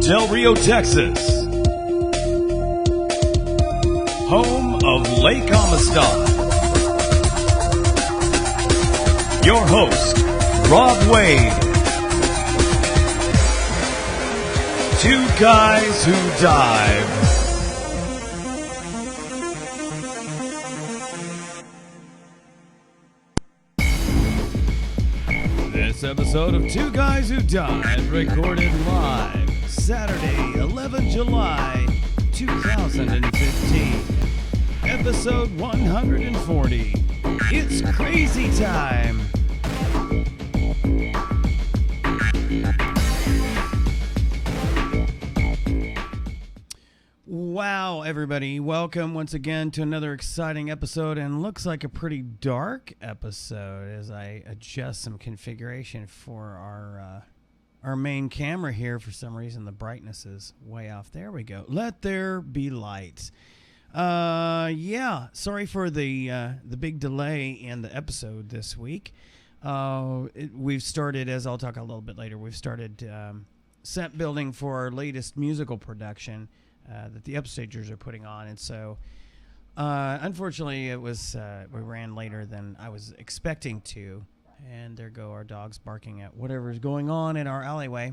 Del Rio, Texas, home of Lake Amistad. Your host, Rob Wade. Two guys who dive. This episode of Two Guys Who Dive recorded live Saturday, 11 July, 2015. Episode 140. It's crazy time. Wow, everybody. Welcome once again to another exciting episode, and looks like a pretty dark episode as I adjust some configuration for our main camera here. For some reason, the brightness is way off. There we go. Let there be light. Yeah, sorry for the big delay in the episode this week. We've started, as I'll talk a little bit later, we've started set building for our latest musical production that the Upstagers are putting on, and so unfortunately it was we ran later than I was expecting to, and there go our dogs barking at whatever's going on in our alleyway.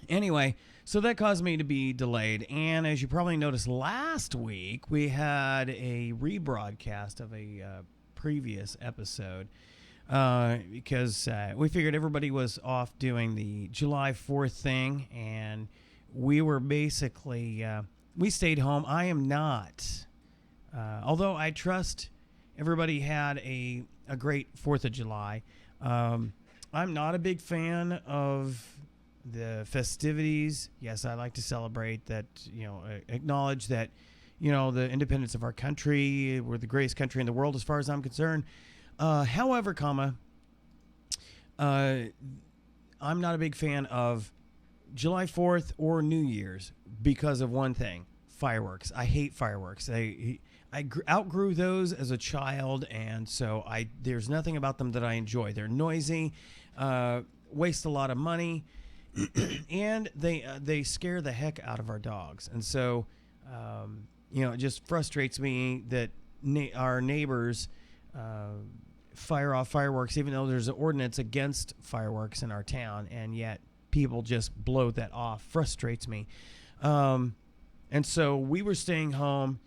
Anyway, so that caused me to be delayed, and as you probably noticed last week, we had a rebroadcast of a previous episode because we figured everybody was off doing the July 4th thing, and we were basically, we stayed home. I am not, although I trust everybody had a great 4th of July. I'm not a big fan of the festivities. Yes, I like to celebrate that, acknowledge that, the independence of our country. We're the greatest country in the world as far as I'm concerned. However, I'm not a big fan of July 4th or New Year's because of one thing: fireworks. I hate fireworks. I outgrew those as a child, and so there's nothing about them that I enjoy. They're noisy, waste a lot of money, and they scare the heck out of our dogs. And so, it just frustrates me that our neighbors fire off fireworks, even though there's an ordinance against fireworks in our town, and yet people just blow that off. Frustrates me. And so we were staying home,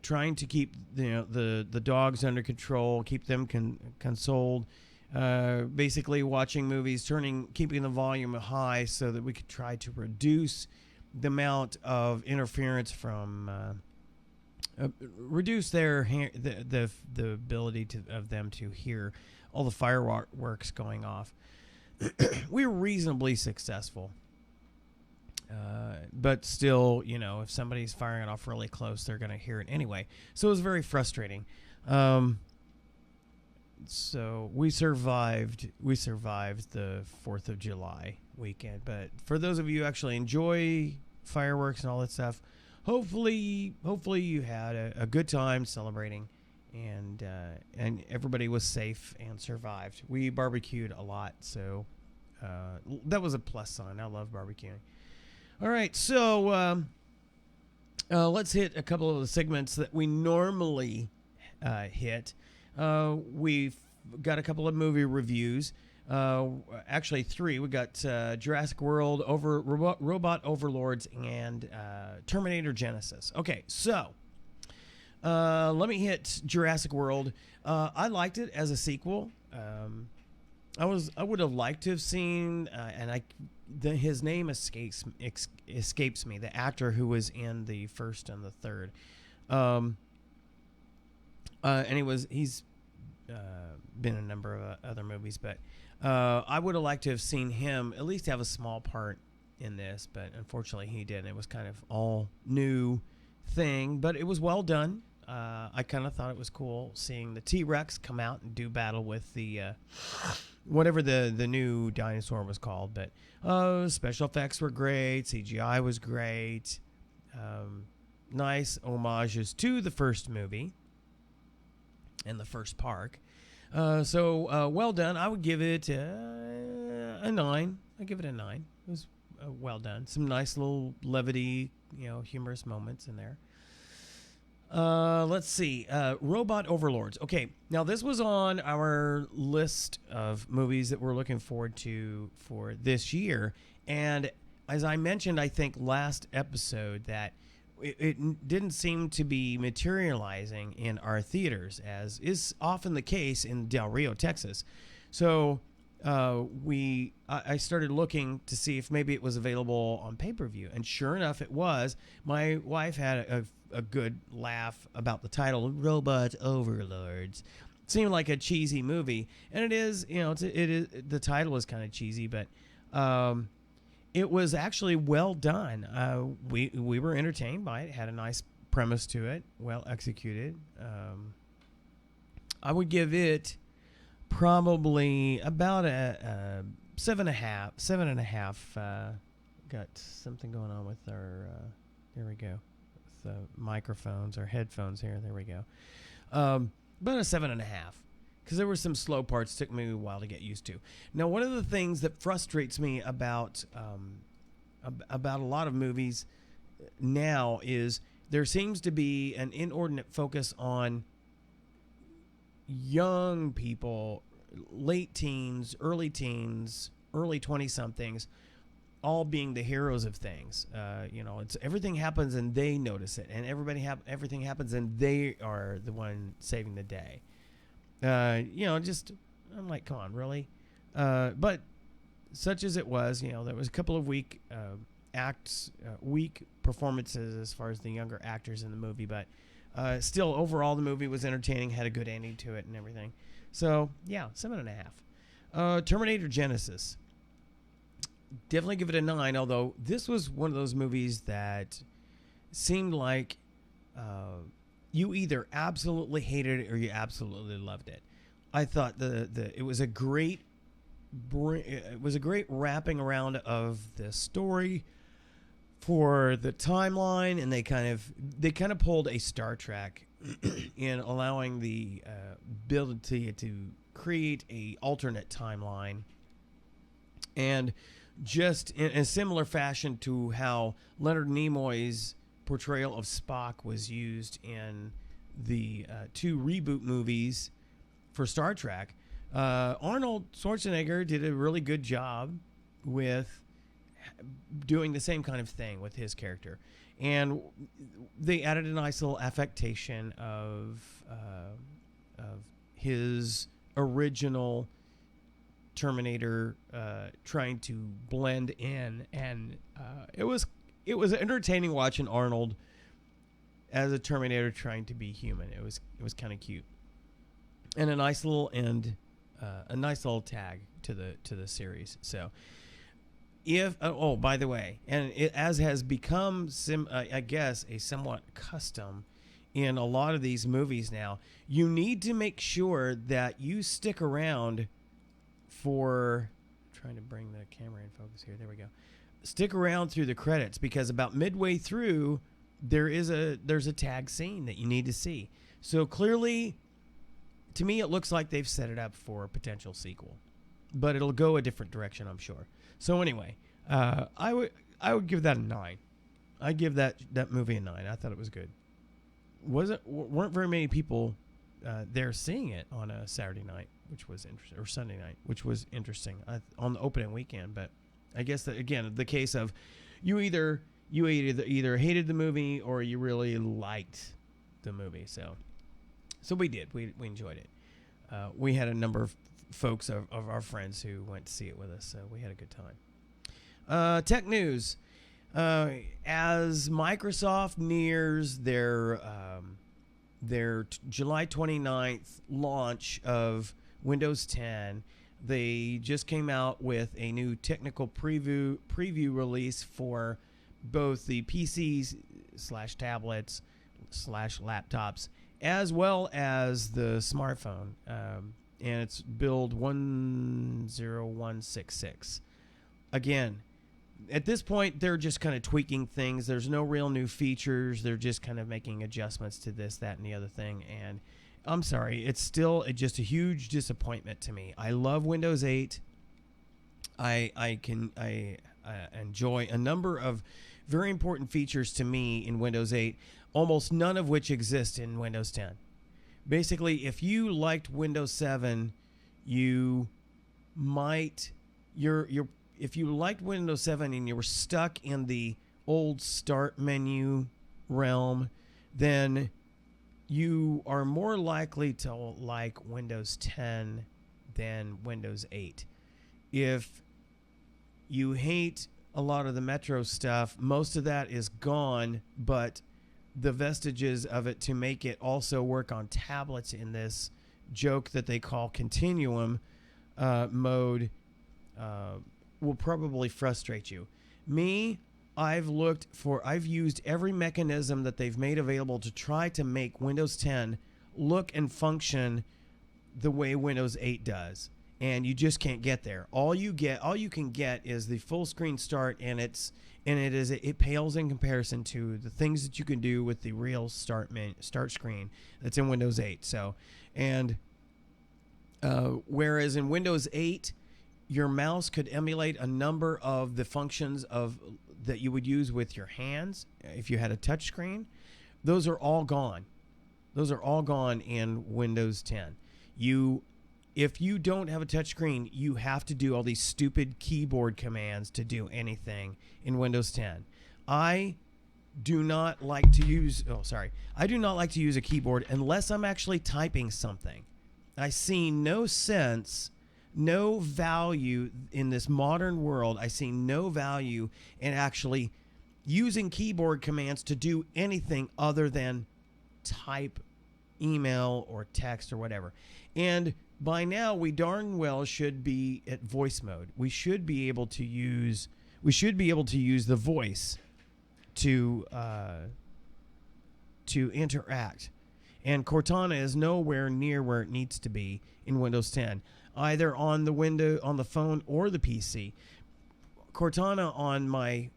trying to keep the dogs under control, keep them consoled, basically watching movies, keeping the volume high so that we could try to reduce the amount of interference from reduce the ability of them to hear all the fireworks going off. We were reasonably successful, but still, if somebody's firing it off really close, they're going to hear it anyway. So it was very frustrating. So we survived the 4th of July weekend. But for those of you who actually enjoy fireworks and all that stuff, hopefully you had a good time celebrating. And everybody was safe and survived. We barbecued a lot, so that was a plus sign. I love barbecuing. All right, so let's hit a couple of the segments that we normally hit. We've got a couple of movie reviews. Actually, 3. We got Jurassic World, Robot Overlords, and Terminator Genisys. Okay, so let me hit Jurassic World. I liked it as a sequel. I would have liked to have seen, his name escapes me. The actor who was in the first and the third, and he's been in a number of other movies, but I would have liked to have seen him at least have a small part in this, but unfortunately he didn't. It was kind of all new thing, but it was well done. I kind of thought it was cool seeing the T-Rex come out and do battle with the whatever the new dinosaur was called. But special effects were great. CGI was great. Nice homages to the first movie and the first park. So well done. I would give it a 9. I give it a 9. It was well done. Some nice little levity, humorous moments in there. Let's see. Robot Overlords. Okay, now this was on our list of movies that we're looking forward to for this year. And as I mentioned, I think last episode, that it didn't seem to be materializing in our theaters, as is often the case in Del Rio, Texas. So I started looking to see if maybe it was available on pay-per-view, and sure enough, it was. My wife had a good laugh about the title, Robot Overlords. It seemed like a cheesy movie, and it is. It is. The title is kind of cheesy, but it was actually well done. We were entertained by it. Had a nice premise to it, well executed. I would give it probably about a 7.5. Got something going on with our. There we go. With the microphones or headphones here. There we go. About a 7.5. Because there were some slow parts. Took me a while to get used to. Now, one of the things that frustrates me about a lot of movies now is there seems to be an inordinate focus on young people, late teens, early 20-somethings, all being the heroes of things. It's everything happens and they notice it, and everything happens and they are the one saving the day. I'm like, come on, really? But such as it was, there was a couple of weak performances as far as the younger actors in the movie, but still, overall, the movie was entertaining, had a good ending to it and everything. So, yeah, 7.5. Terminator Genisys. Definitely give it a 9, although this was one of those movies that seemed like you either absolutely hated it or you absolutely loved it. I thought it was a great wrapping around of the story for the timeline, and they kind of pulled a Star Trek in allowing the ability to create a alternate timeline, and just in a similar fashion to how Leonard Nimoy's portrayal of Spock was used in the 2 reboot movies for Star Trek. Arnold Schwarzenegger did a really good job with doing the same kind of thing with his character, and they added a nice little affectation of his original Terminator trying to blend in, and it was entertaining watching Arnold as a Terminator trying to be human. It was kind of cute, and a nice little end, a nice little tag to the series. So, by the way, and as has become I guess a somewhat custom in a lot of these movies now, you need to make sure that you stick around for. Trying to bring the camera in focus here. There we go. Stick around through the credits, because about midway through there's a tag scene that you need to see. So clearly, to me, it looks like they've set it up for a potential sequel, but it'll go a different direction, I'm sure. So anyway, I would give that a 9. I'd give that movie a 9. I thought it was good. Weren't very many people there seeing it on a Saturday night, which was interesting, or Sunday night, which was interesting on the opening weekend. But I guess that, again, the case of you either hated the movie or you really liked the movie. So we did. We enjoyed it. We had a number of folks of our friends who went to see it with us, so we had a good time. Tech news. As Microsoft nears their July 29th launch of Windows 10, they just came out with a new technical preview release for both the PCs / tablets / laptops, as well as the smartphone. And it's build 10166. Again, at this point, they're just kind of tweaking things. There's no real new features. They're just kind of making adjustments to this, that, and the other thing. And I'm sorry, it's still just a huge disappointment to me. I love Windows 8. I enjoy a number of very important features to me in Windows 8, almost none of which exist in Windows 10. Basically, if you liked Windows 7, you might if you liked Windows 7 and you were stuck in the old start menu realm, then you are more likely to like Windows 10 than Windows 8. If you hate a lot of the Metro stuff, most of that is gone, but the vestiges of it to make it also work on tablets in this joke that they call continuum mode will probably frustrate you. Me, I've used every mechanism that they've made available to try to make Windows 10 look and function the way Windows 8 does. And you just can't get there. All you can get is the full screen start, and it pales in comparison to the things that you can do with the real start screen that's in Windows 8. Whereas in Windows 8, your mouse could emulate a number of the functions that you would use with your hands if you had a touch screen. Those are all gone. Those are all gone in Windows 10. If you don't have a touch screen, you have to do all these stupid keyboard commands to do anything in Windows 10. I do not like to use a keyboard unless I'm actually typing something. I see no sense, no value in this modern world. I see no value in actually using keyboard commands to do anything other than type email or text or whatever. And by now, we darn well should be at voice mode. We should be able to use the voice to interact. And Cortana is nowhere near where it needs to be in Windows 10, either on the phone or the PC. Cortana on my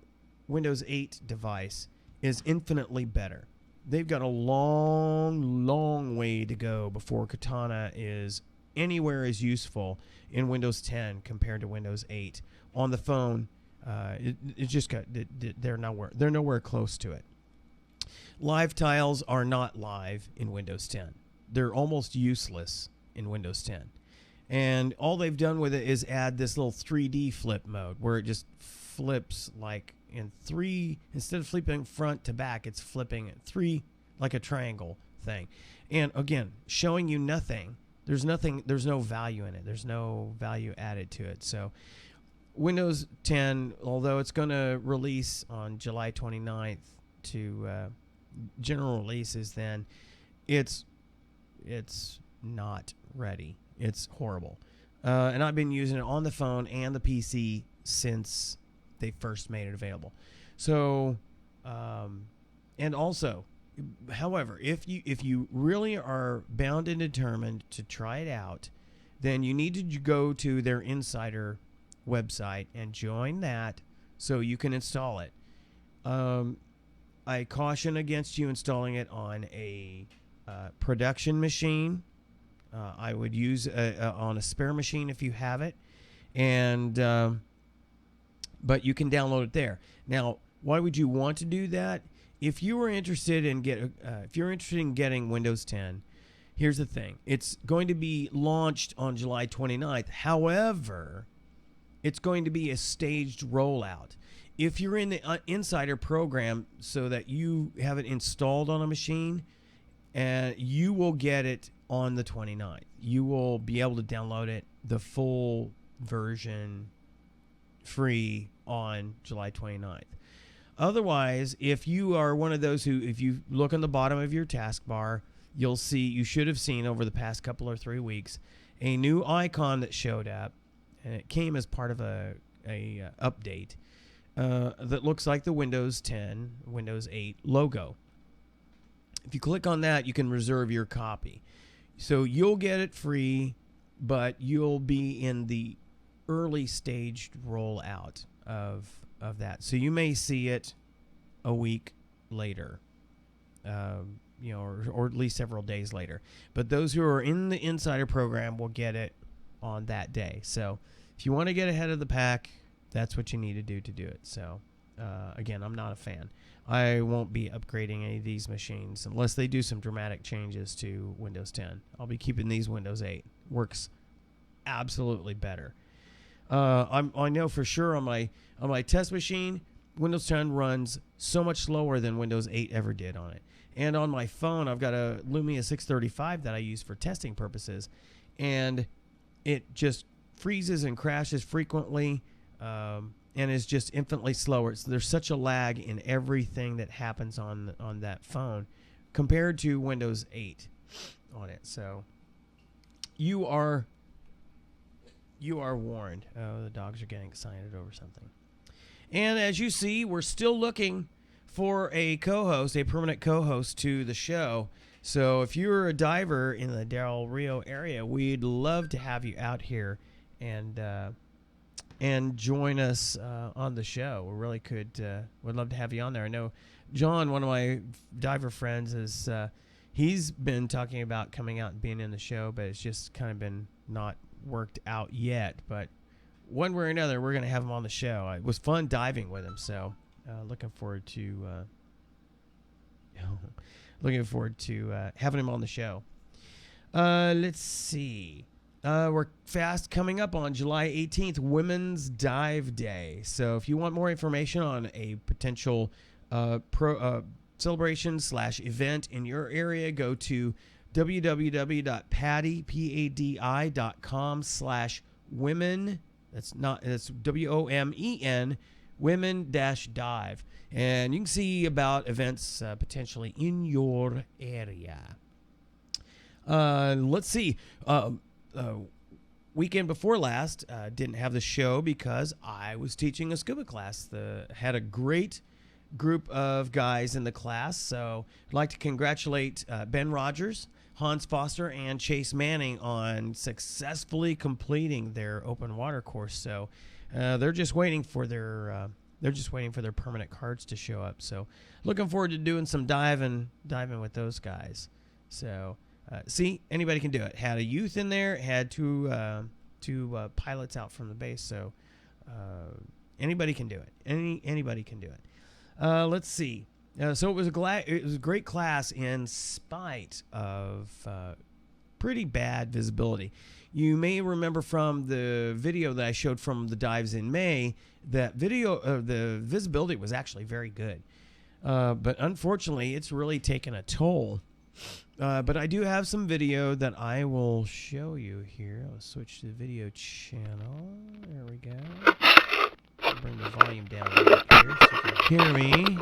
Windows 8 device is infinitely better. They've got a long, long way to go before Cortana is anywhere as useful in Windows 10 compared to Windows 8. On the phone, they're nowhere close to it. Live tiles are not live in Windows 10. They're almost useless in Windows 10. And all they've done with it is add this little 3D flip mode where it just flips like in three, instead of flipping front to back, it's flipping at three like a triangle thing. And again, showing you nothing. There's no value in it. There's no value added to it. So Windows 10, although it's going to release on July 29th to general releases, then it's not ready. It's horrible. And I've been using it on the phone and the PC since they first made it available. So, and also, however, if you really are bound and determined to try it out, then you need to go to their Insider website and join that so you can install it. I caution against you installing it on a production machine. I would use on a spare machine if you have it, and but you can download it there. Now, why would you want to do that? If you are interested in getting Windows 10, here's the thing: it's going to be launched on July 29th. However, it's going to be a staged rollout. If you're in the Insider program, so that you have it installed on a machine, and you will get it on the 29th. You will be able to download it, the full version, free on July 29th. Otherwise, if you are one of those who, if you look on the bottom of your taskbar, you should have seen over the past couple or 3 weeks, a new icon that showed up, and it came as part of a update that looks like the Windows 10, Windows 8 logo. If you click on that, you can reserve your copy. So you'll get it free, but you'll be in the early staged rollout of that. So you may see it a week later, or at least several days later. But those who are in the Insider program will get it on that day. So if you want to get ahead of the pack, That's what you need to do it. So, again, I'm not a fan. I won't be upgrading any of these machines unless they do some dramatic changes to Windows 10. I'll be keeping these Windows 8. Works absolutely better. I know for sure on my test machine, Windows 10 runs so much slower than Windows 8 ever did on it. And on my phone, I've got a Lumia 635 that I use for testing purposes, and it just freezes and crashes frequently, and is just infinitely slower. So there's such a lag in everything that happens on that phone compared to Windows 8 on it. So you are warned. Oh, the dogs are getting excited over something. And as you see, we're still looking for a co-host, a permanent co-host to the show. So if you're a diver in the Del Rio area, we'd love to have you out here and join us on the show. We really would love to have you on there. I know John, one of my diver friends, he's been talking about coming out and being in the show, but it's just kind of been not worked out yet. But one way or another, we're going to have him on the show. It was fun diving with him, so looking forward to having him on the show. Let's see. We're fast coming up on July 18th, Women's Dive Day. So if you want more information on a potential celebration / event in your area, go to www.padi.com/women. That's WOMEN, women-dive. And you can see about events potentially in your area. Let's see. Weekend before last, didn't have the show because I was teaching a scuba class. Had a great group of guys in the class. So I'd like to congratulate Ben Rogers, Hans Foster, and Chase Manning on successfully completing their open water course. So they're just waiting for their permanent cards to show up. So looking forward to doing some diving with those guys. So see, anybody can do it. Had a youth in there, had two pilots out from the base. So anybody can do it. Anybody can do it. Let's see. So it was a great class in spite of pretty bad visibility. You may remember from the video that I showed from the dives in May that the visibility was actually very good. But unfortunately, it's really taken a toll. But I do have some video that I will show you here. I'll switch to the video channel. There we go. I'll bring the volume down a little bit here so you can hear me.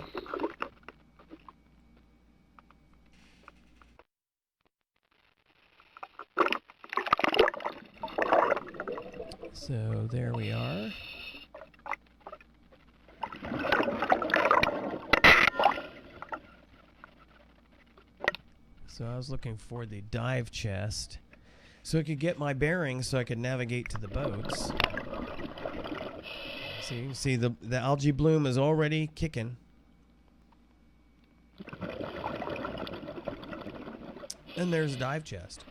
So there we are. So I was looking for the dive chest so I could get my bearings so I could navigate to the boats. So you can see the algae bloom is already kicking. And there's a dive chest.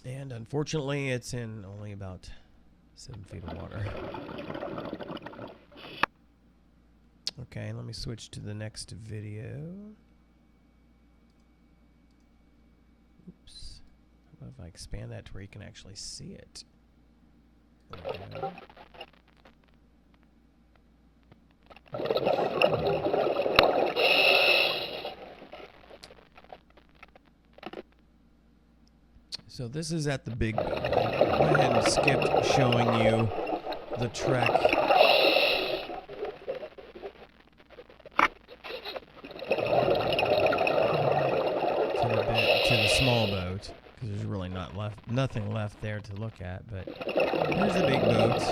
And unfortunately, it's in only about 7 feet of water. Okay, let me switch to the next video. Oops. How about if I expand that to where you can actually see it? There we go. So this is at the big boat. I went ahead and skipped showing you the trek to the small boat, because there's really nothing left there to look at. But here's the big boats.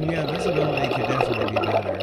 So yeah, visibility could definitely be better.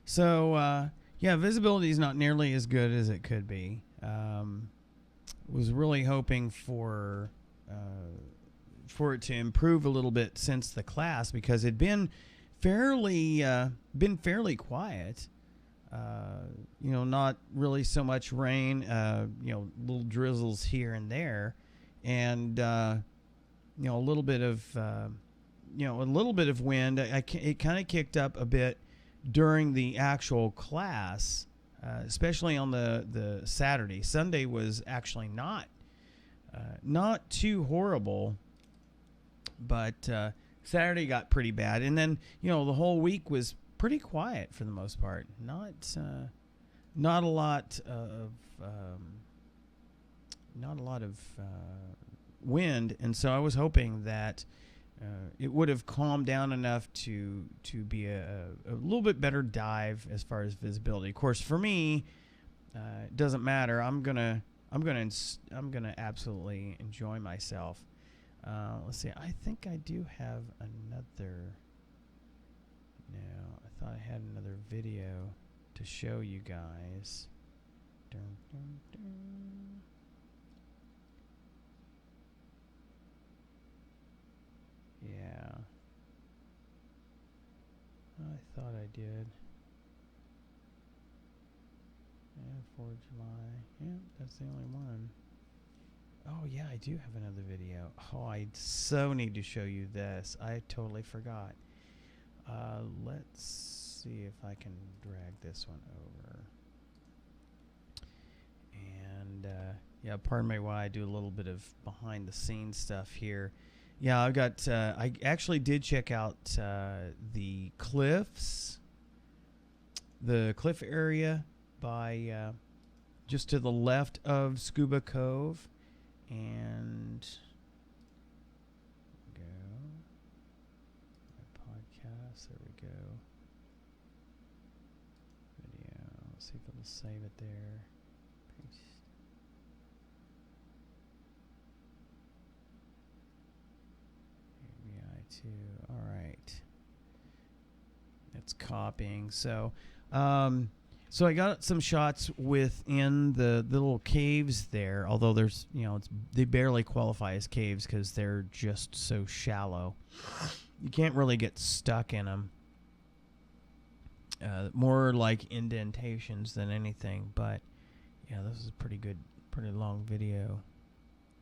So, yeah, visibility is not nearly as good as it could be. Was really hoping for it to improve a little bit since the class, because it'd been fairly quiet. Not really so much rain. Little drizzles here and there, and a little bit of wind. It kind of kicked up a bit during the actual class, especially on the Saturday. Sunday was actually not too horrible, but Saturday got pretty bad, and then the whole week was pretty quiet for the most part. Not a lot of wind, and so I was hoping that it would have calmed down enough to be a little bit better dive as far as visibility. Of course, for me, it doesn't matter. I'm gonna absolutely enjoy myself. Let's see. I think I do have another. No, I thought I had another video to show you guys. Dun, dun, dun. Yeah. I thought I did. Yeah, 4 July. Yeah, that's the only one. Oh, yeah, I do have another video. Oh, I so need to show you this. I totally forgot. Let's see if I can drag this one over. And, yeah, pardon me while I do a little bit of behind-the-scenes stuff here. Yeah, I've got. I actually did check out the cliffs, the cliff area by just to the left of Scuba Cove, and go my podcast. There we go. Video. Let's see if it'll save it there. Paste. All right, it's copying. So I got some shots within the little caves there, although there's they barely qualify as caves because they're just so shallow. You can't really get stuck in them. More like indentations than anything. But yeah, this is a pretty long video,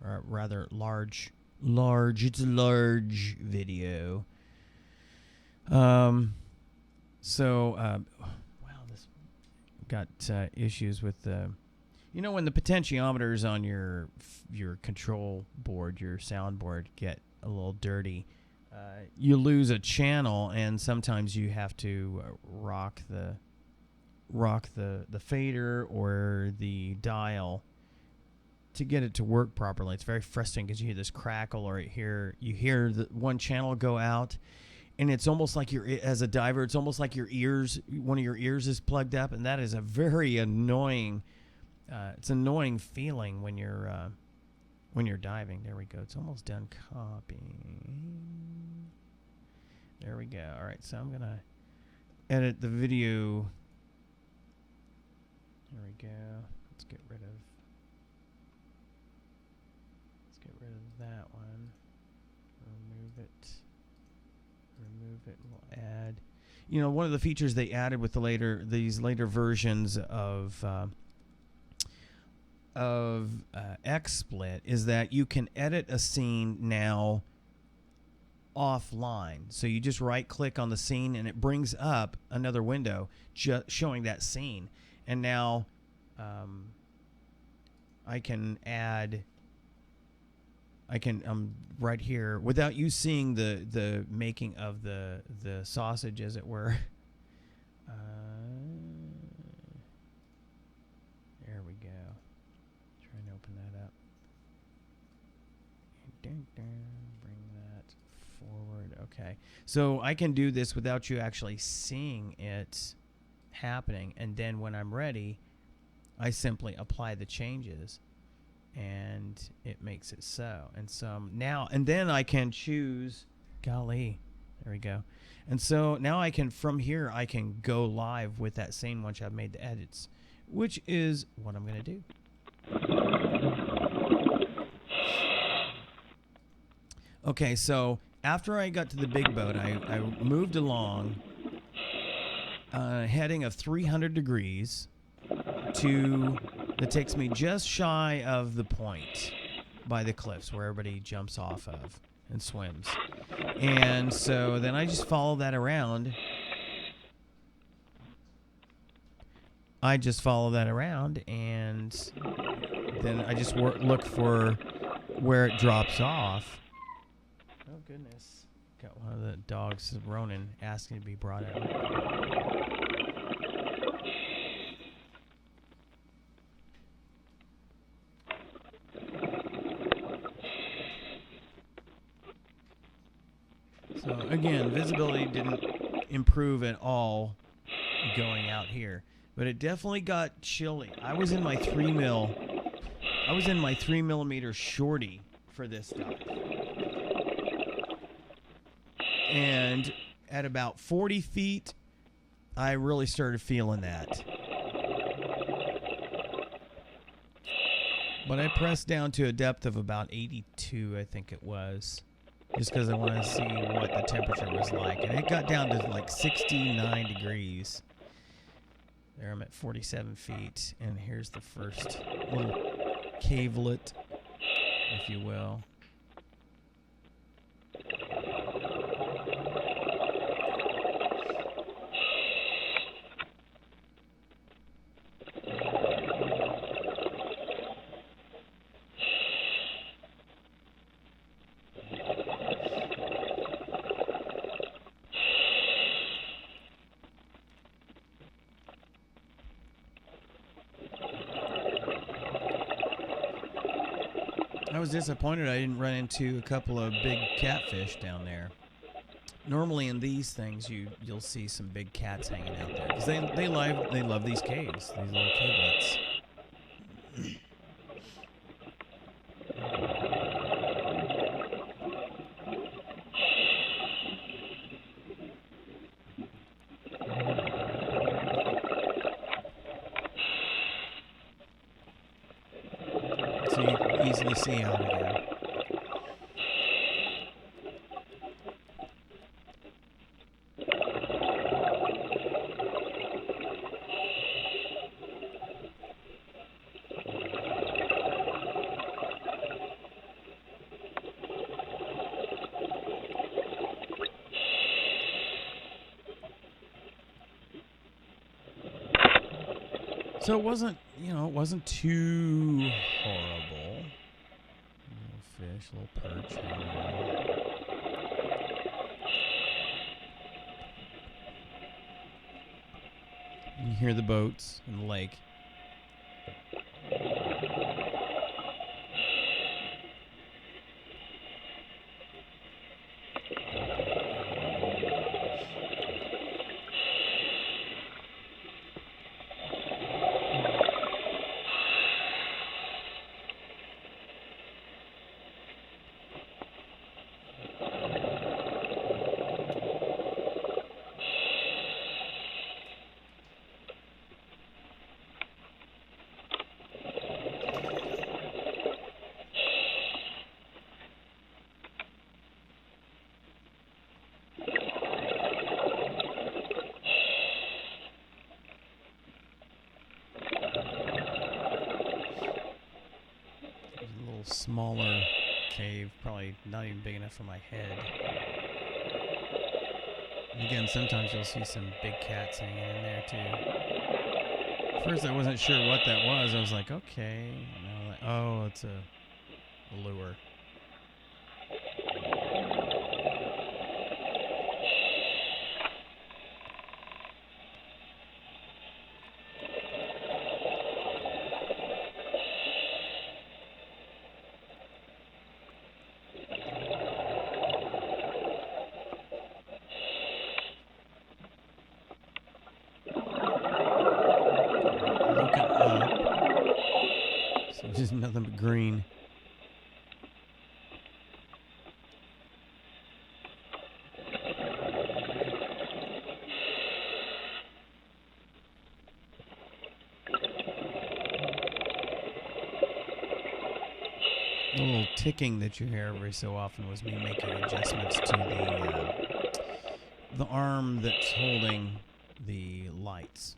or rather large. It's a large video. Wow, this got issues with the, when the potentiometers on your control board, your soundboard, get a little dirty, you lose a channel, and sometimes you have to rock the fader or the dial to get it to work properly. It's very frustrating because you hear this crackle, or you hear the one channel go out, and it's almost like as a diver, it's almost like one of your ears is plugged up, and that is a very annoying. It's an annoying feeling when you're diving. There we go. It's almost done copying. There we go. All right, so I'm gonna edit the video. There we go. Let's get rid of that one. Remove it. We'll add. one of the features they added with these later versions of XSplit is that you can edit a scene now offline. So you just right click on the scene and it brings up another window just showing that scene. And now I can right here without you seeing the making of the sausage, as it were. There we go. Try and open that up. Bring that forward. Okay. So I can do this without you actually seeing it happening. And then when I'm ready, I simply apply the changes and it makes it so. And so now, and then I can choose, golly, there we go. And so now I can, from here, I can go live with that scene once I've made the edits, which is what I'm going to do. Okay, so after I got to the big boat, I moved along, heading of 300 degrees that takes me just shy of the point by the cliffs where everybody jumps off of and swims. And so then I just follow that around. And then I just look for where it drops off. Oh, goodness. Got one of the dogs, Ronan, asking to be brought out. So, again, visibility didn't improve at all going out here. But it definitely got chilly. I was in my 3mm shorty for this dive. And at about 40 feet, I really started feeling that. But I pressed down to a depth of about 82, I think it was. Just because I wanted to see what the temperature was like. And it got down to like 69 degrees. There I'm at 47 feet. And here's the first little cavelet, if you will. I was disappointed I didn't run into a couple of big catfish down there. Normally in these things you'll see some big cats hanging out there because they love these caves, these little cavelets. So you can easily see out of there. So it wasn't, it wasn't too horrible. Little fish, little perch. You hear the boats in the lake. smaller cave, probably not even big enough for my head. And again, sometimes you'll see some big cats hanging in there too. At first I wasn't sure what that was. I was like, okay. And I was like, oh, it's a lure. Just nothing but green. The little ticking that you hear every so often was me making adjustments to the arm that's holding the lights.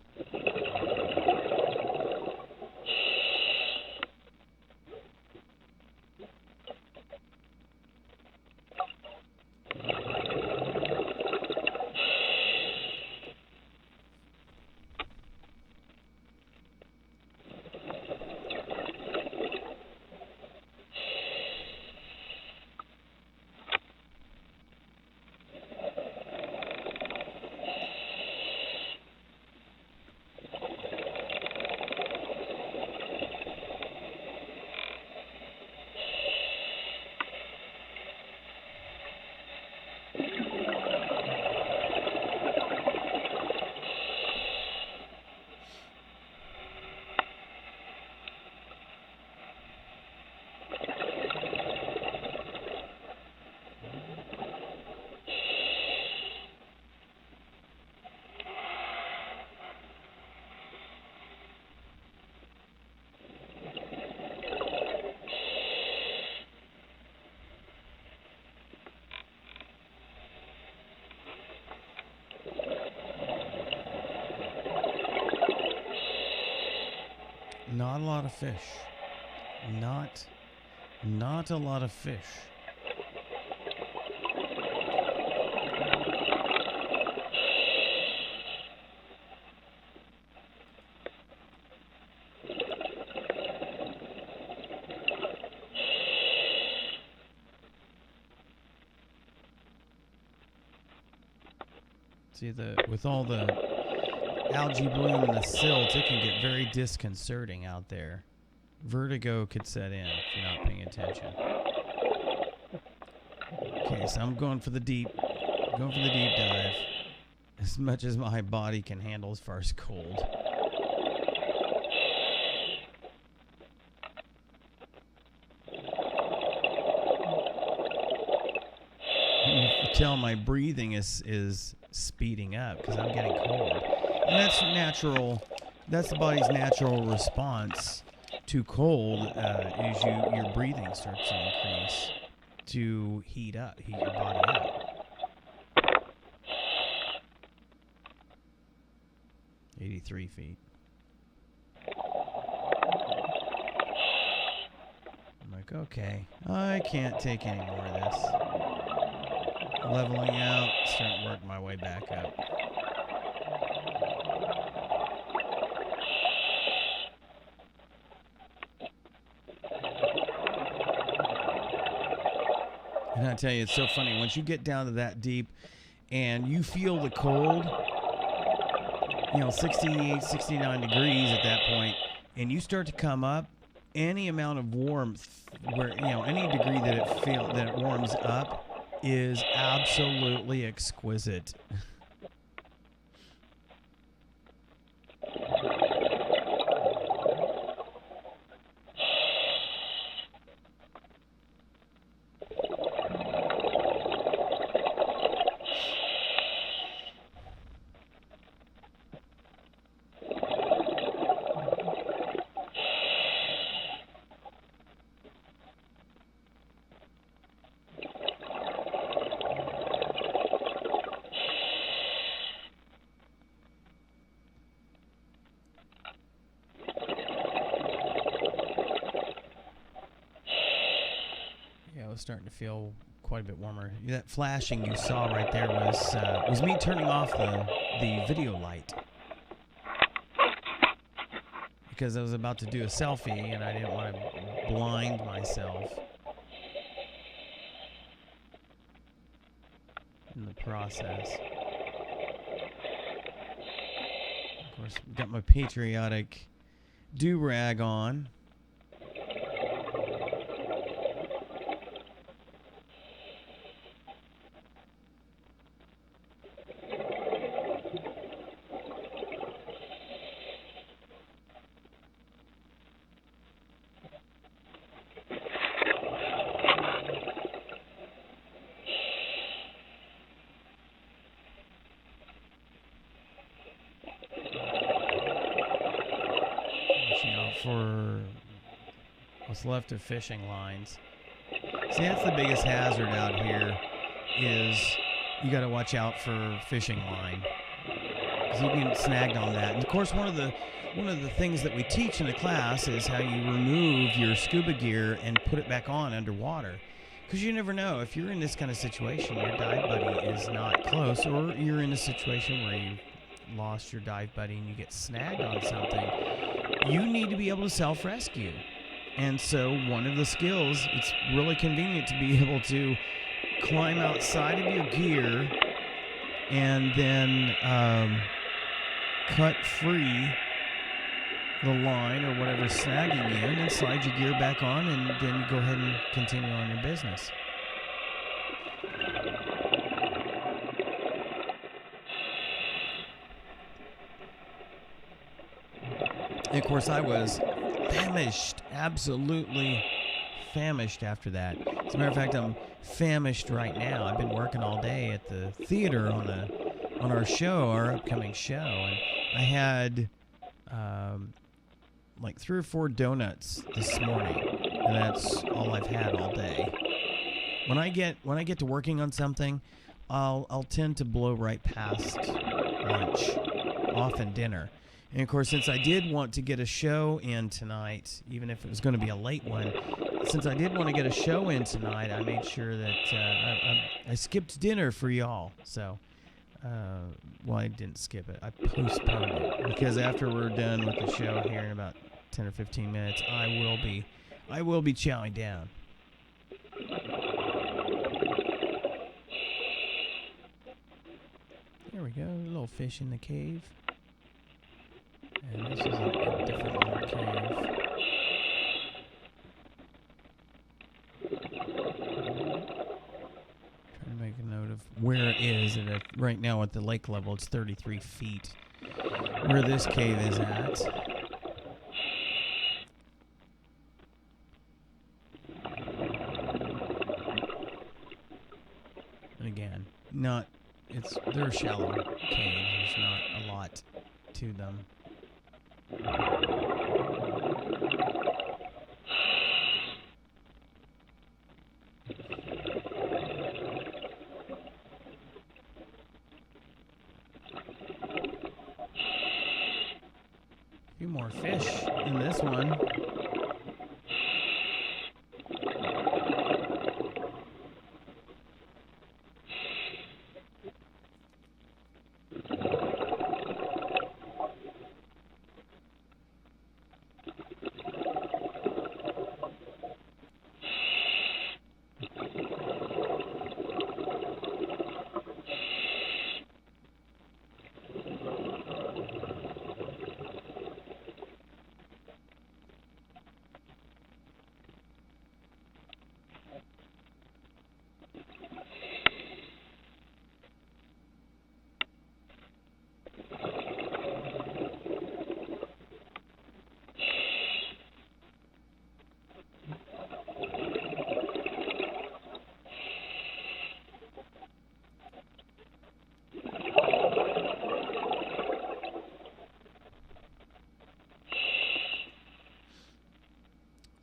Not a lot of fish. Not a lot of fish. See, with all the algae bloom and the silt, it can get very disconcerting out there. Vertigo could set in if you're not paying attention. Okay, so I'm going for the deep dive. As much as my body can handle as far as cold. You can tell my breathing is speeding up because I'm getting cold. And that's natural. That's the body's natural response to cold. Is your breathing starts to increase to heat your body up. 83 feet. I'm like, okay, I can't take any more of this. Leveling out, starting to work my way back up. And I tell you, it's so funny. Once you get down to that deep and you feel the cold, 68, 69 degrees at that point, and you start to come up, any amount of warmth, where any degree that it warms up is absolutely exquisite. starting to feel quite a bit warmer. That flashing you saw right there was me turning off the video light. Because I was about to do a selfie and I didn't want to blind myself in the process. Of course, got my patriotic do-rag on. For what's left of fishing lines. See, that's the biggest hazard out here, is you got to watch out for fishing line, because you can get snagged on that. And of course, one of the things that we teach in the class is how you remove your scuba gear and put it back on underwater, because you never know, if you're in this kind of situation, your dive buddy is not close, or you're in a situation where you lost your dive buddy and you get snagged on something. You need to be able to self-rescue. And so one of the skills, it's really convenient to be able to climb outside of your gear and then cut free the line or whatever's snagging you, and then slide your gear back on, and then you go ahead and continue on your business. And of course, I was famished, absolutely famished after that. As a matter of fact, I'm famished right now. I've been working all day at the theater on our show, our upcoming show, and I had like 3 or 4 donuts this morning, and that's all I've had all day. When I get to working on something, I'll tend to blow right past lunch, often dinner. And, of course, since I did want to get a show in tonight, even if it was going to be a late one, since I did want to get a show in tonight, I made sure that I skipped dinner for y'all. So, well, I didn't skip it. I postponed it, because after we're done with the show here in about 10 or 15 minutes, I will be chowing down. There we go, a little fish in the cave. And this is a different little cave. Trying to make a note of where it is. Right now at the lake level, it's 33 feet. Where this cave is at. And again, they're shallow caves. There's not a lot to them. A few more fish in this one.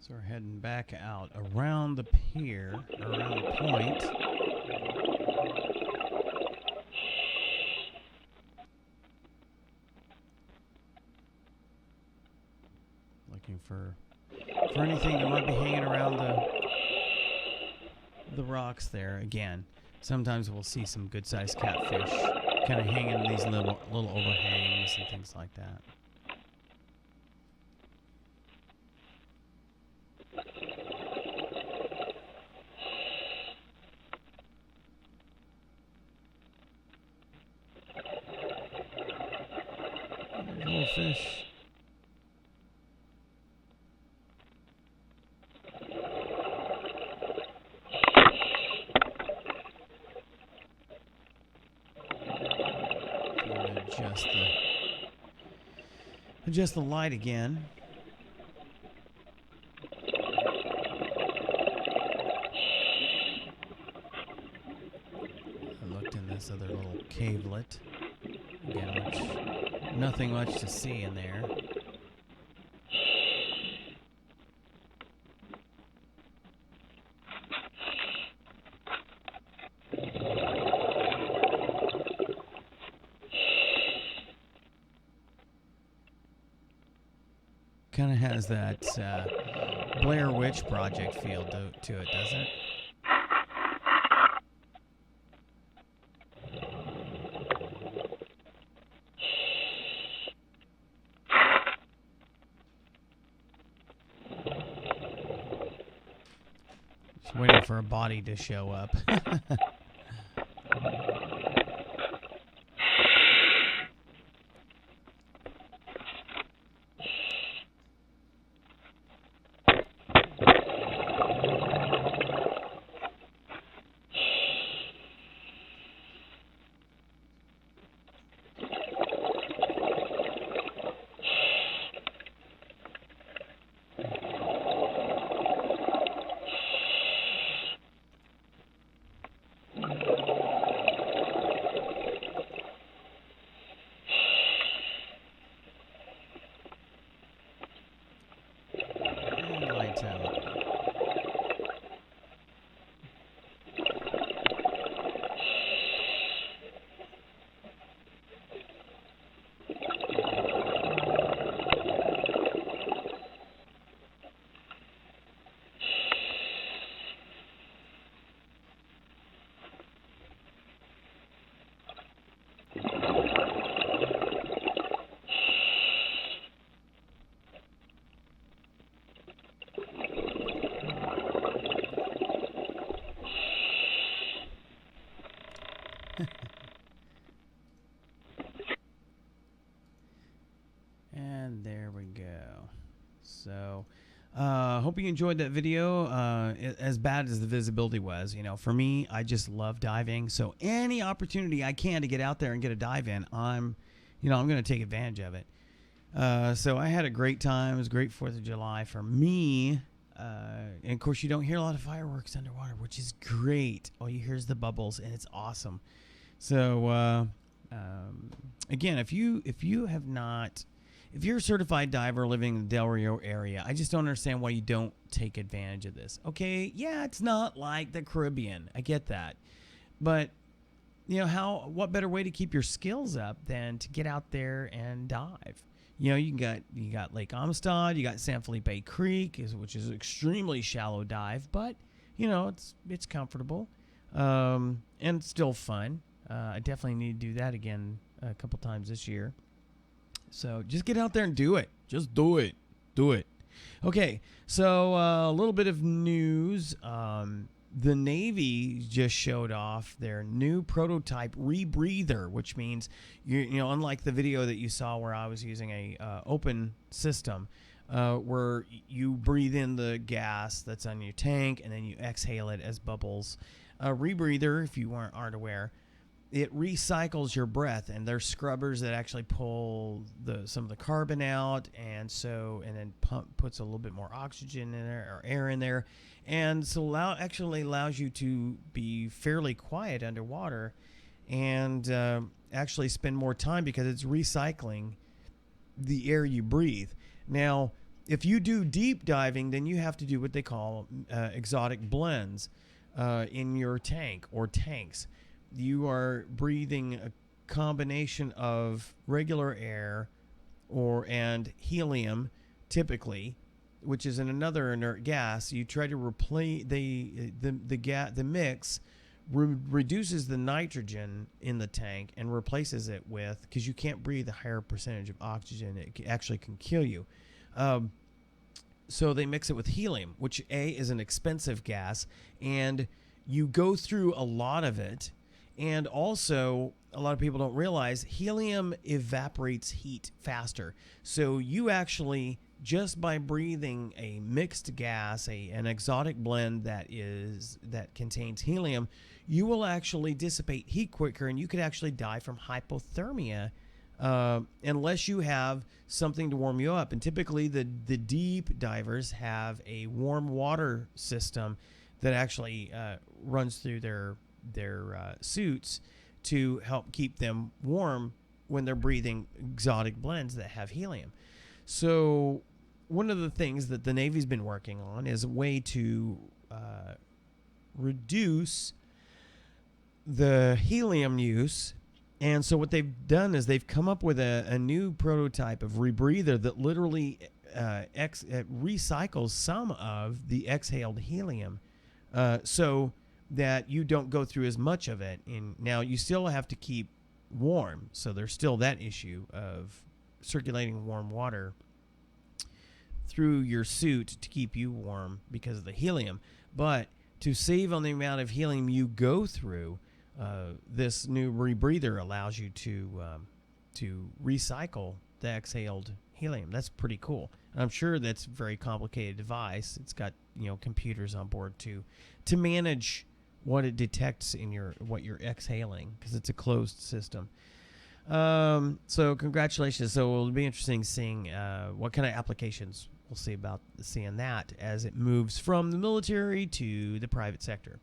So we're heading back out around the pier, around the point. Looking for anything that might be hanging around the rocks there again. Sometimes we'll see some good-sized catfish kind of hanging in these little overhangs and things like that. There's a little fish. Adjust the light again. I looked in this other little cavelet. Again, nothing much to see in there. Kind of has that Blair Witch Project feel to it, doesn't it? Just waiting for a body to show up. And there we go. So, hope you enjoyed that video. As bad as the visibility was, you know, for me, I just love diving. So any opportunity I can to get out there and get a dive in, I'm going to take advantage of it. So I had a great time. It was a great 4th of July for me. And of course, you don't hear a lot of fireworks underwater, which is great. All you hear is the bubbles, and it's awesome. So again, if you're a certified diver living in the Del Rio area, I just don't understand why you don't take advantage of this. Okay, yeah, it's not like the Caribbean. I get that. But, you know, what better way to keep your skills up than to get out there and dive? You know, you got Lake Amistad, you got San Felipe Creek, which is an extremely shallow dive, but, you know, it's comfortable and still fun. I definitely need to do that again a couple times this year. So just get out there and do it. Just do it. Do it. Okay, so a little bit of news. The Navy just showed off their new prototype rebreather, which means, you know, unlike the video that you saw where I was using a open system, where you breathe in the gas that's on your tank and then you exhale it as bubbles. A rebreather, if you aren't aware, it recycles your breath, and there's scrubbers that actually pull some of the carbon out, and then puts a little bit more oxygen in there or air in there, and so actually allows you to be fairly quiet underwater, and actually spend more time because it's recycling the air you breathe. Now, if you do deep diving, then you have to do what they call exotic blends in your tank or tanks. You are breathing a combination of regular air and helium, typically, which is in another inert gas. You try to replace the mix reduces the nitrogen in the tank and replaces it with, because you can't breathe a higher percentage of oxygen, it actually can kill you. So they mix it with helium, which is an expensive gas, and you go through a lot of it. And also, a lot of people don't realize helium evaporates heat faster. So you actually, just by breathing a mixed gas, an exotic blend that contains helium, you will actually dissipate heat quicker, and you could actually die from hypothermia unless you have something to warm you up. And typically the deep divers have a warm water system that actually runs through their suits to help keep them warm when they're breathing exotic blends that have helium. So one of the things that the Navy's been working on is a way to reduce the helium use. And so what they've done is they've come up with a new prototype of rebreather that literally recycles some of the exhaled helium, so that you don't go through as much of it. Now you still have to keep warm, so there's still that issue of circulating warm water through your suit to keep you warm because of the helium. But to save on the amount of helium you go through, this new rebreather allows you to recycle the exhaled helium. That's pretty cool. And I'm sure that's a very complicated device. It's got computers on board to manage what it detects in what you're exhaling, because it's a closed system. So congratulations. So it'll be interesting seeing what kind of applications we'll see about seeing that as it moves from the military to the private sector.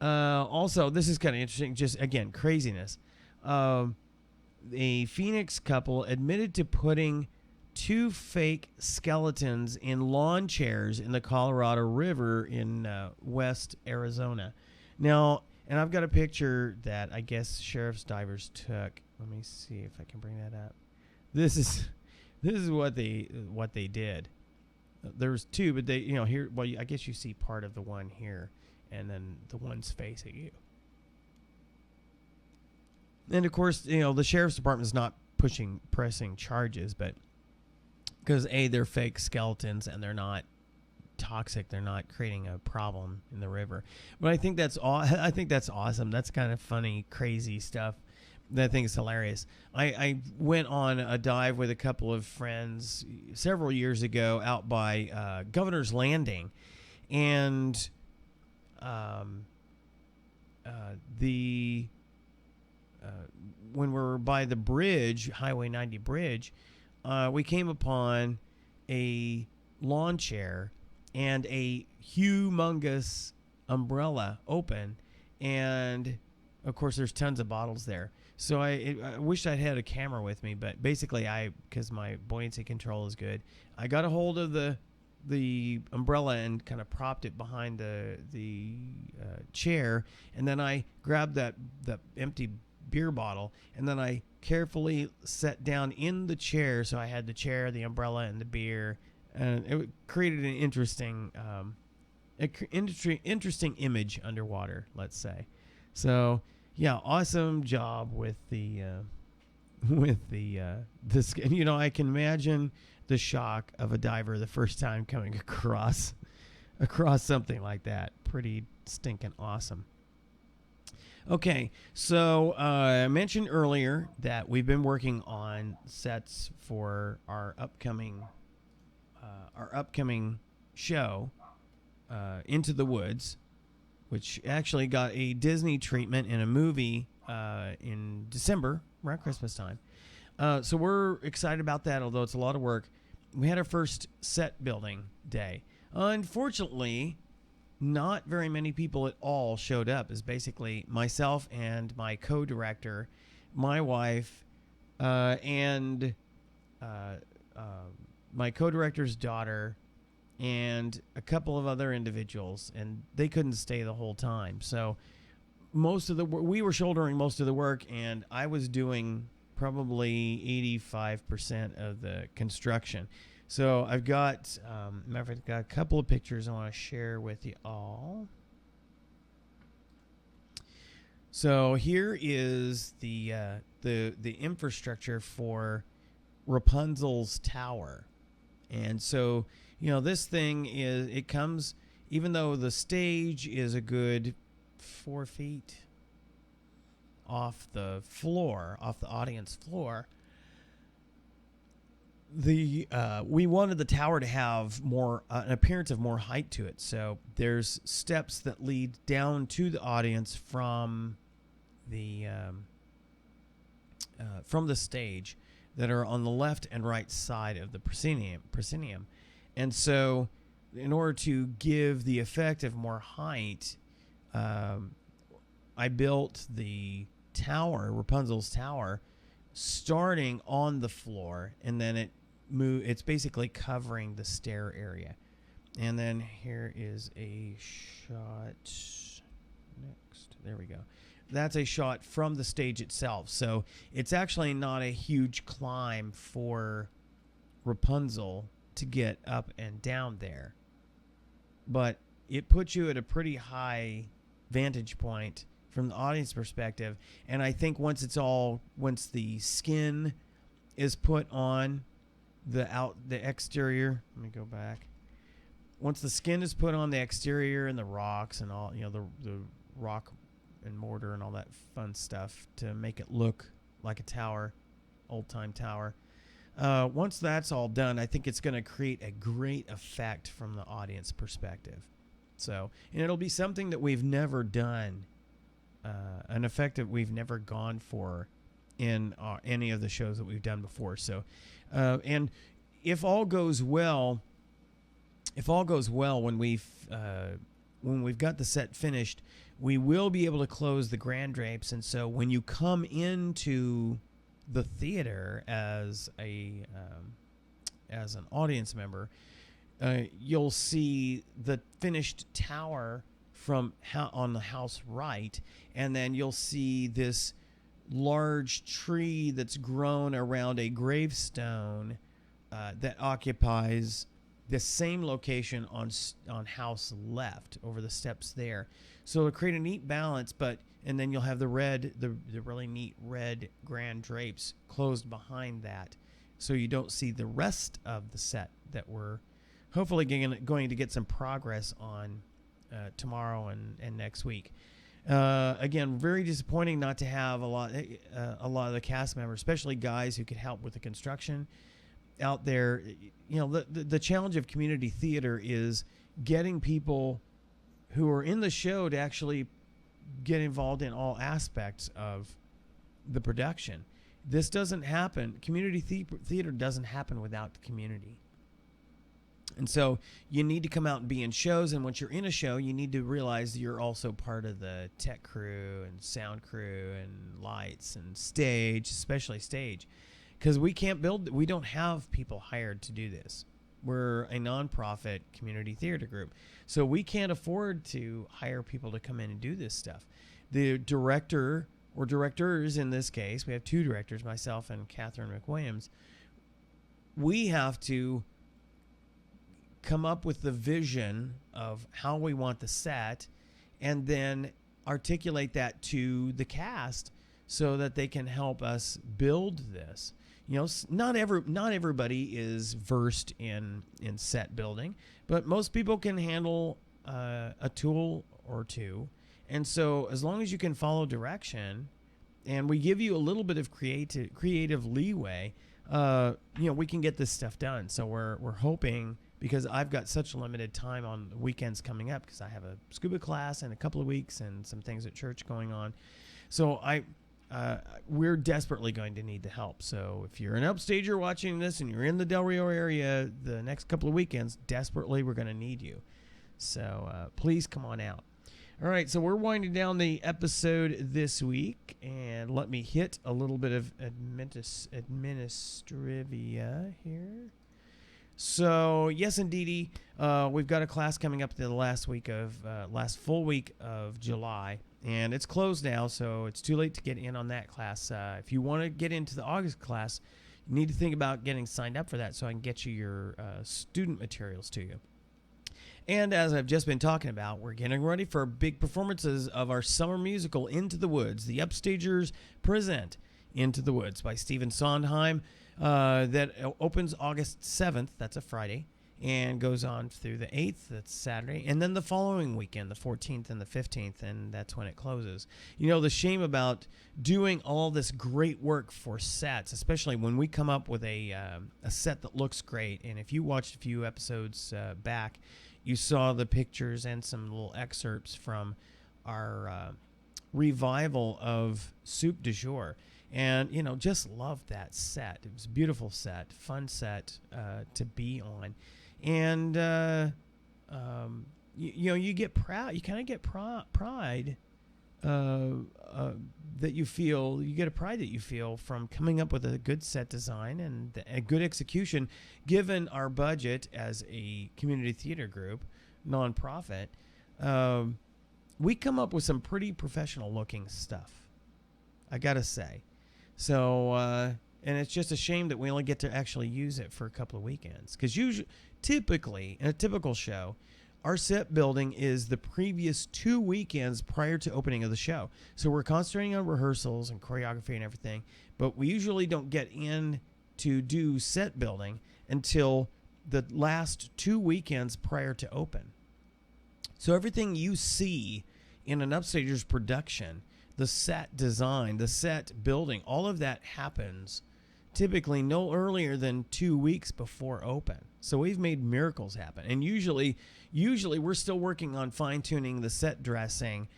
Also, this is kind of interesting, just again, craziness. A Phoenix couple admitted to putting 2 fake skeletons in lawn chairs in the Colorado River in West Arizona. Now, and I've got a picture that I guess sheriff's divers took. Let me see if I can bring that up. This is what they did. There's 2, but they here. Well, I guess you see part of the one here, and then the one's facing you. And of course, the sheriff's department is not pressing charges, but because they're fake skeletons and they're not toxic, they're not creating a problem in the river. But I think that's awesome. That's kind of funny, crazy stuff that I think is hilarious. I went on a dive with a couple of friends several years ago out by Governor's Landing, and when we were by the bridge, Highway 90 bridge, we came upon a lawn chair and a humongous umbrella open, and of course there's tons of bottles there. So I wish I'd had a camera with me, but basically because my buoyancy control is good, I got a hold of the umbrella and kind of propped it behind the chair, and then I grabbed that empty beer bottle, and then I carefully sat down in the chair, so I had the chair, the umbrella, and the beer, and it created an interesting image underwater, let's say. So yeah, awesome job with this. I can imagine the shock of a diver the first time coming across something like that. Pretty stinking awesome. Okay, so I mentioned earlier that we've been working on sets for our upcoming show, Into the Woods, which actually got a Disney treatment in a movie in December, around Christmas time. So we're excited about that, although it's a lot of work. We had our first set building day. Unfortunately, not very many people at all showed up. It's basically myself and my co-director, my wife, and my co-director's daughter, and a couple of other individuals, and they couldn't stay the whole time. So we were shouldering most of the work, and I was doing probably 85% of the construction. So I've got, matter of fact, I've got a couple of pictures I want to share with you all. So here is the infrastructure for Rapunzel's tower. And so, this thing it comes, even though the stage is a good 4 feet off the floor, off the audience floor, we wanted the tower to have more an appearance of more height to it. So there's steps that lead down to the audience from the stage that are on the left and right side of the proscenium. And so in order to give the effect of more height, I built the tower, Rapunzel's tower, starting on the floor, and then it's basically covering the stair area. And then here is a shot next. There we go. That's a shot from the stage itself. So it's actually not a huge climb for Rapunzel to get up and down there. But it puts you at a pretty high vantage point from the audience perspective. And I think once the skin is put on the exterior, let me go back. Once the skin is put on the exterior and the rocks and all, the rock and mortar and all that fun stuff to make it look like a tower, old-time tower. Once that's all done, I think it's going to create a great effect from the audience perspective. So, and it'll be something that we've never done, an effect that we've never gone for in any of the shows that we've done before. So, and if all goes well, when we've got the set finished, we will be able to close the grand drapes. And so when you come into the theater as an audience member, you'll see the finished tower on the house right, and then you'll see this large tree that's grown around a gravestone that occupies the same location on house left over the steps there. So it'll create a neat balance, and then you'll have the really neat red grand drapes closed behind that, so you don't see the rest of the set that we're hopefully going to get some progress on tomorrow and next week. Again, very disappointing not to have a lot of the cast members, especially guys who could help with the construction out there. The challenge of community theater is getting people who are in the show to actually get involved in all aspects of the production. This doesn't happen. Community theater doesn't happen without the community. And so you need to come out and be in shows. And once you're in a show, you need to realize you're also part of the tech crew and sound crew and lights and stage, especially stage. Because we don't have people hired to do this. We're a nonprofit community theater group. So we can't afford to hire people to come in and do this stuff. The director, or directors in this case, we have two directors, myself and Catherine McWilliams, we have to come up with the vision of how we want the set and then articulate that to the cast so that they can help us build this. Not everybody is versed in set building, but most people can handle a tool or two. And so as long as you can follow direction and we give you a little bit of creative leeway, we can get this stuff done. So we're hoping, because I've got such limited time on the weekends coming up because I have a scuba class in a couple of weeks and some things at church going on. So we're desperately going to need the help. So if you're an upstager watching this and you're in the Del Rio area the next couple of weekends, desperately we're going to need you. So please come on out. All right, so we're winding down the episode this week, and let me hit a little bit of administrivia here. So yes, indeedy, we've got a class coming up the last full week of July, and it's closed now, so it's too late to get in on that class. If you want to get into the August class, You need to think about getting signed up for that so I can get you your student materials to you. And as I've just been talking about, we're getting ready for big performances of our summer musical, Into the Woods. The Upstagers present Into the Woods by Stephen Sondheim. That opens August 7th. That's a Friday. And goes on through the 8th. That's Saturday. And then the following weekend, the 14th and the 15th. And that's when it closes. You know, the shame about doing all this great work for sets, especially when we come up with a set that looks great. And if you watched a few episodes back, you saw the pictures and some little excerpts from our revival of Soup du Jour. And, you know, just loved that set. It was a beautiful set, fun set to be on. And, you know, you get proud. You kind of get pride that you feel. You get a pride that you feel from coming up with a good set design and a good execution, given our budget as a community theater group, nonprofit. We come up with some pretty professional looking stuff, I gotta say. So, and it's just a shame that we only get to actually use it for a couple of weekends. Because typically, in a typical show, our set building is the previous 2 weekends prior to opening of the show. So we're concentrating on rehearsals and choreography and everything, but we usually don't get in to do set building until the last 2 weekends prior to open. So everything you see in an Upstagers production, the set design, the set building, all of that happens typically no earlier than 2 weeks before open. So we've made miracles happen. And usually we're still working on fine-tuning the set dressing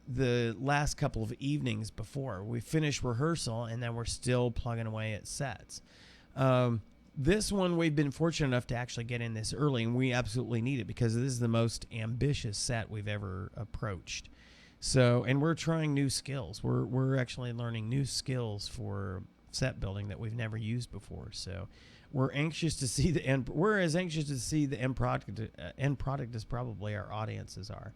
the last couple of evenings before. We finish rehearsal, and then we're still plugging away at sets. This one, we've been fortunate enough to actually get in this early, and we absolutely need it because this is the most ambitious set we've ever approached. So, and we're trying new skills. We're actually learning new skills for set building that we've never used before. So we're anxious to see the end. We're as anxious to see the end product as probably our audiences are.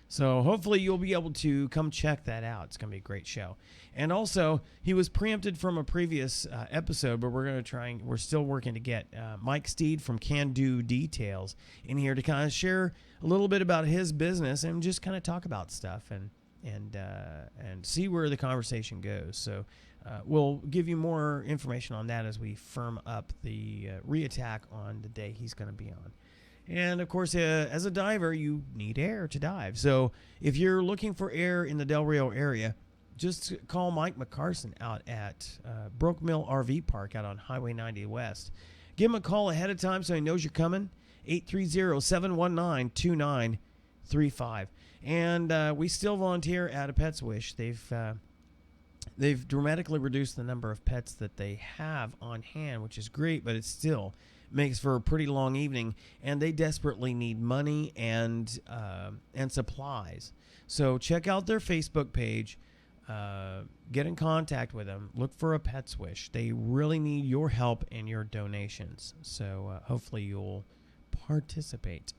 So hopefully you'll be able to come check that out. It's going to be a great show. And also, he was preempted from a previous episode, but we're still working to get Mike Steed from Can Do Details in here to kind of share a little bit about his business and just kind of talk about stuff and see where the conversation goes. So we'll give you more information on that as we firm up the reattack on the day he's going to be on. And, of course, as a diver, you need air to dive. So if you're looking for air in the Del Rio area, just call Mike McCarson out at Broke Mill RV Park out on Highway 90 West. Give him a call ahead of time so he knows you're coming, 830-719-2935. And we still volunteer at A Pet's Wish. They've dramatically reduced the number of pets that they have on hand, which is great, but it still makes for a pretty long evening, and they desperately need money and supplies. So check out their Facebook page. Get in contact with them. Look for A Pet's Wish. They really need your help and your donations. So hopefully you'll participate.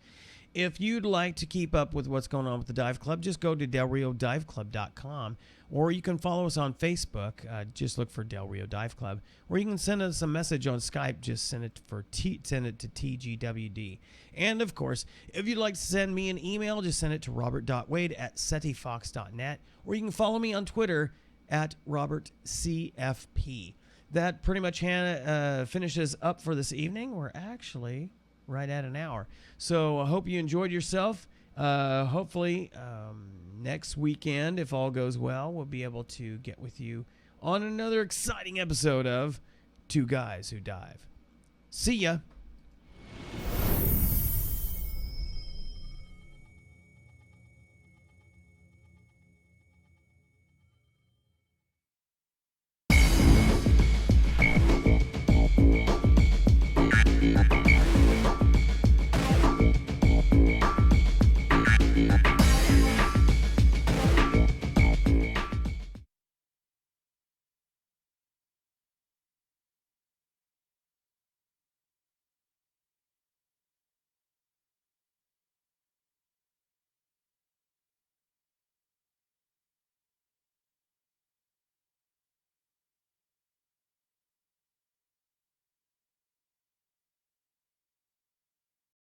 If you'd like to keep up with what's going on with the Dive Club, just go to delriodiveclub.com, or you can follow us on Facebook. Just look for Del Rio Dive Club, or you can send us a message on Skype. Just send it to TGWD. And, of course, if you'd like to send me an email, just send it to robert.wade@cetifox.net, or you can follow me on Twitter at robertcfp. That pretty much finishes up for this evening. We're actually right at an hour. So I hope you enjoyed yourself. Hopefully next weekend, if all goes well, we'll be able to get with you on another exciting episode of Two Guys Who Dive. See ya.